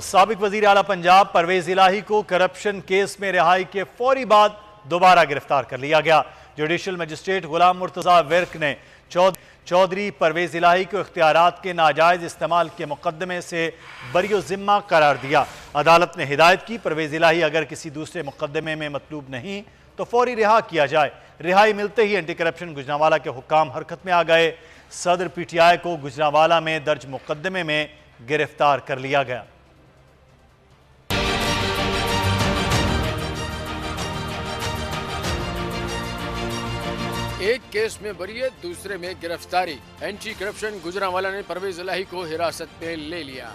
سابق وزیر اعلیٰ پنجاب پرویز الہی کو کرپشن کیس میں رہائی کے فوری بعد دوبارہ گرفتار کر لیا گیا۔ Judicial magistrate Ghulam Murtaza work نے چودھری پرویز الہی کو اختیارات کے ناجائز استعمال کے مقدمے سے بری ذمہ قرار دیا۔ عدالت نے ہدایت کی پرویز الہی اگر کسی دوسرے مقدمے میں مطلوب نہیں تو فوری رہا کیا جائے۔ رہائی ملتے ہی اینٹی کرپشن گجرانوالہ کے حکام حرکت میں آ گئے۔ صدر پی ٹی آئی کو گجرانوالہ میں درج مقدمے میں گرفتار کر لیا گیا۔ ایک کیس میں بریت دوسرے میں گرفتاری۔ اینٹی کرپشن گجرانوالہ نے پرویز الہی کو حراست میں لے لیا۔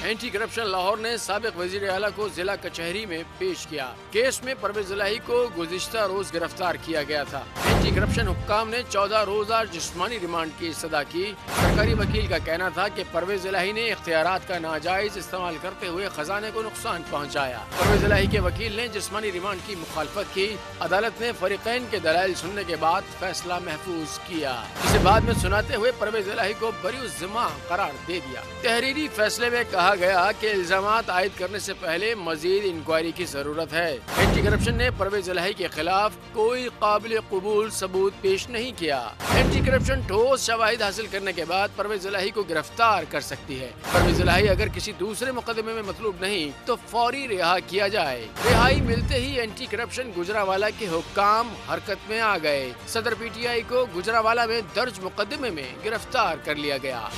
اینٹی کرپشن لاہور نے سابق وزیر اعلیٰ کو ضلع کچہری میں پیش کیا۔ کیس میں پرویز الہی کو گزشتہ روز گرفتار کیا گیا تھا۔ اینٹی کرپشن حکام نے 14 روزہ جسمانی ریمانڈ کی استدعا کی۔ سرکاری وکیل کا کہنا تھا کہ پرویز الہی نے اختیارات کا ناجائز استعمال کرتے ہوئے خزانے کو نقصان پہنچایا۔ پرویز الہی کے وکیل نے جسمانی ریمانڈ کی مخالفت کی۔ عدالت نے فریقین کے دلائل سننے کے بعد فیصلہ محفوظ کیا، جسے بعد میں سناتے ہوئے پرویز الہی کو بری الذمہ قرار دے دیا۔ تحریری فیصلے میں کہا گیا کہ الزامات عائد کرنے سے پہلے مزید انکوائری کی ضرورت ہے۔ اینٹی کرپشن نے پرویز الہی کے خلاف کوئی قابل قبول ثبوت پیش نہیں کیا۔ اینٹی کرپشن ٹھوس شواہد حاصل کرنے کے بعد پرویز الہی کو گرفتار کر سکتی ہے۔ پرویز الہی اگر کسی دوسرے مقدمے میں مطلوب نہیں تو فوری رہا کیا جائے۔ رہائی ملتے ہی اینٹی کرپشن گجرانوالہ کے حکام حرکت میں آ گئے۔ صدر پی ٹی آئی کو گجرانوالہ میں درج مقدمے میں گرفتار کر لیا گیا۔